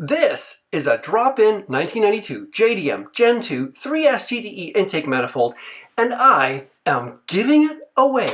This is a drop-in 1992 JDM Gen 2 3S GDE intake manifold, and I am giving it away.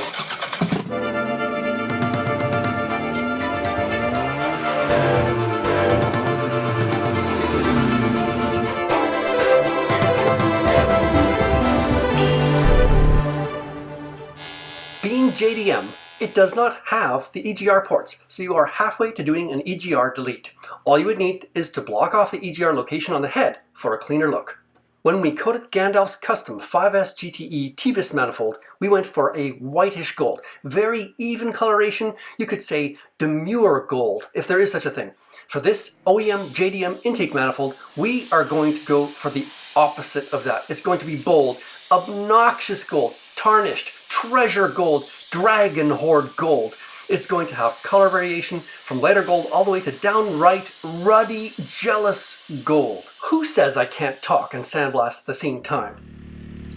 Being JDM, it does not have the EGR ports, so you are halfway to doing an EGR delete. All you would need is to block off the EGR location on the head for a cleaner look. When we coated Gandalf's custom 5S GTE TVIS manifold, we went for a whitish gold. Very even coloration, you could say demure gold, if there is such a thing. For this OEM JDM intake manifold, we are going to go for the opposite of that. It's going to be bold, obnoxious gold, tarnished, treasure gold, dragon horde gold. It's going to have color variation from lighter gold all the way to downright ruddy, jealous gold. Who says I can't talk and sandblast at the same time?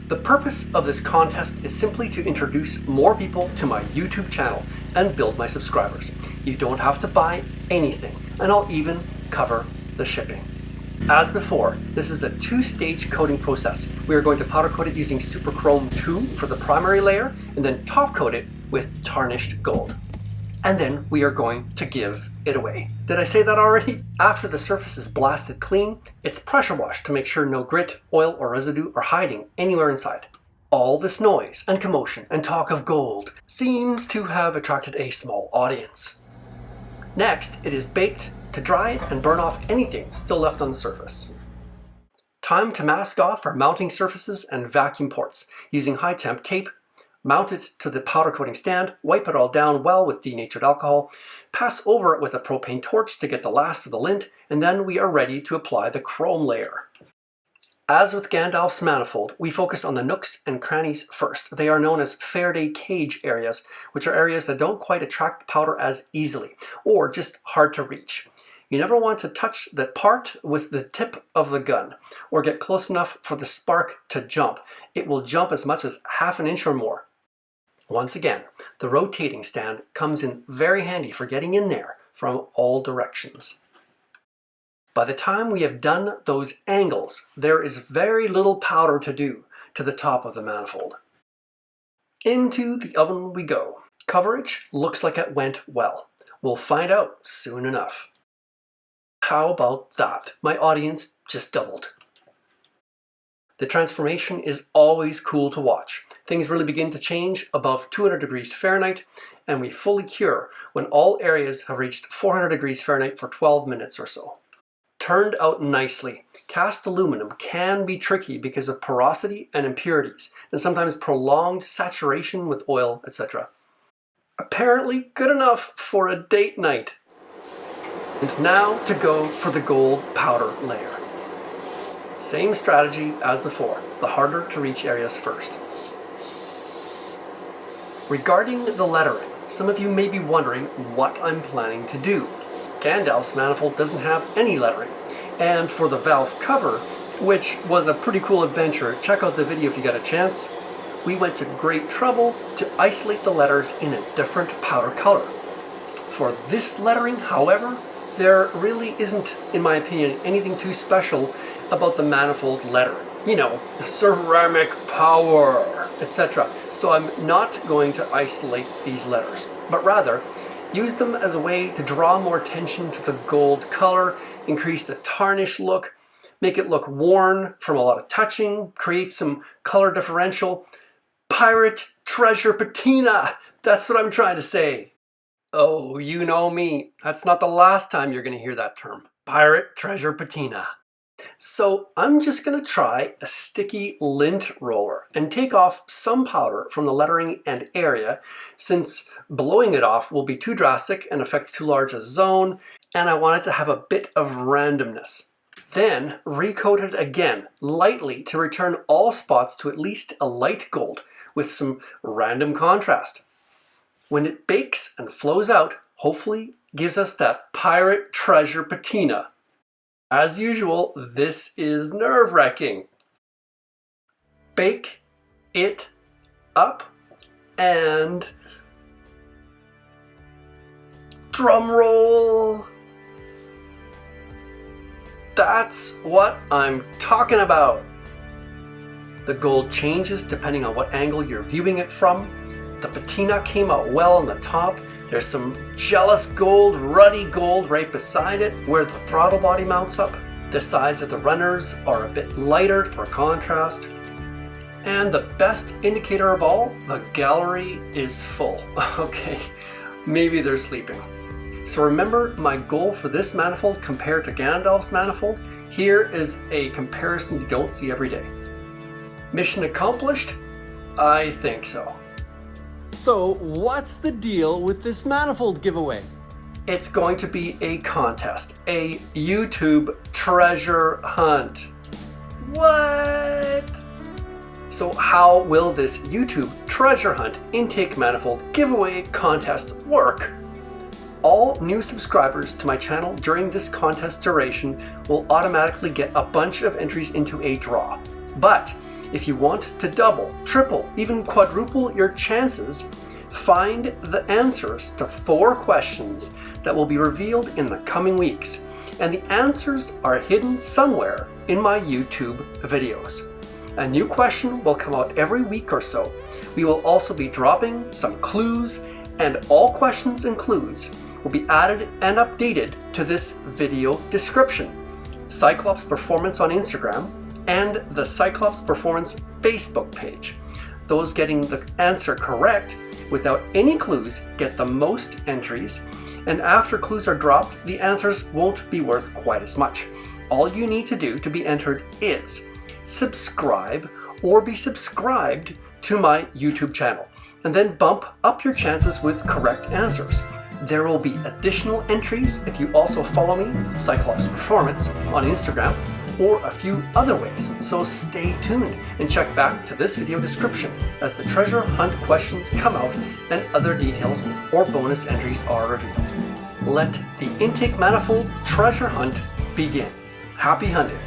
The purpose of this contest is simply to introduce more people to my YouTube channel and build my subscribers. You don't have to buy anything, and I'll even cover the shipping. As before, this is a two-stage coating process. We are going to powder coat it using Super Chrome 2 for the primary layer, and then top coat it with tarnished gold. And then we are going to give it away. Did I say that already? After the surface is blasted clean, it's pressure washed to make sure no grit, oil, or residue are hiding anywhere inside. All this noise and commotion and talk of gold seems to have attracted a small audience. Next, it is baked to dry it and burn off anything still left on the surface. Time to mask off our mounting surfaces and vacuum ports using high temp tape. Mount it to the powder coating stand, wipe it all down well with denatured alcohol, pass over it with a propane torch to get the last of the lint, and then we are ready to apply the chrome layer. As with Gandalf's manifold, we focused on the nooks and crannies first. They are known as Faraday cage areas, which are areas that don't quite attract powder as easily, or just hard to reach. You never want to touch that part with the tip of the gun, or get close enough for the spark to jump. It will jump as much as half an inch or more. Once again, the rotating stand comes in very handy for getting in there from all directions. By the time we have done those angles, there is very little powder to do to the top of the manifold. Into the oven we go. Coverage looks like it went well. We'll find out soon enough. How about that? My audience just doubled. The transformation is always cool to watch. Things really begin to change above 200 degrees Fahrenheit, and we fully cure when all areas have reached 400 degrees Fahrenheit for 12 minutes or so. Turned out nicely. Cast aluminum can be tricky because of porosity and impurities, and sometimes prolonged saturation with oil, etc. Apparently good enough for a date night. And now to go for the gold powder layer. Same strategy as before, the harder to reach areas first. Regarding the lettering, some of you may be wondering what I'm planning to do. Gandalf's manifold doesn't have any lettering. And for the valve cover, which was a pretty cool adventure, check out the video if you get a chance, we went to great trouble to isolate the letters in a different powder color. For this lettering, however, there really isn't, in my opinion, anything too special about the manifold letter. You know, ceramic power, etc. So I'm not going to isolate these letters, but rather use them as a way to draw more attention to the gold color, increase the tarnish look, make it look worn from a lot of touching, create some color differential. Pirate treasure patina! That's what I'm trying to say. Oh, you know me. That's not the last time you're going to hear that term. Pirate treasure patina. So I'm just going to try a sticky lint roller and take off some powder from the lettering and area, since blowing it off will be too drastic and affect too large a zone, and I want it to have a bit of randomness. Then recoat it again lightly to return all spots to at least a light gold with some random contrast. When it bakes and flows out, hopefully gives us that pirate treasure patina. As usual, this is nerve-wracking. Bake it up and drum roll. That's what I'm talking about. The gold changes depending on what angle you're viewing it from. The patina came out well on the top. There's some jealous gold, ruddy gold right beside it where the throttle body mounts up. The sides of the runners are a bit lighter for contrast. And the best indicator of all, the gallery is full. Okay, maybe they're sleeping. So remember my goal for this manifold compared to Gandalf's manifold? Here is a comparison you don't see every day. Mission accomplished? I think so. So what's the deal with this manifold giveaway? It's going to be a contest, a YouTube treasure hunt. What? So how will this YouTube treasure hunt intake manifold giveaway contest work? All new subscribers to my channel during this contest duration will automatically get a bunch of entries into a draw. But if you want to double, triple, even quadruple your chances, find the answers to 4 questions that will be revealed in the coming weeks. And the answers are hidden somewhere in my YouTube videos. A new question will come out every week or so. We will also be dropping some clues, and all questions and clues will be added and updated to this video description. Cyclops Performance on Instagram and the Cyclops Performance Facebook page. Those getting the answer correct without any clues get the most entries, and after clues are dropped, the answers won't be worth quite as much. All you need to do to be entered is subscribe or be subscribed to my YouTube channel, and then bump up your chances with correct answers. There will be additional entries if you also follow me, Cyclops Performance, on Instagram, or a few other ways, so stay tuned and check back to this video description as the treasure hunt questions come out and other details or bonus entries are revealed. Let the intake manifold treasure hunt begin. Happy hunting!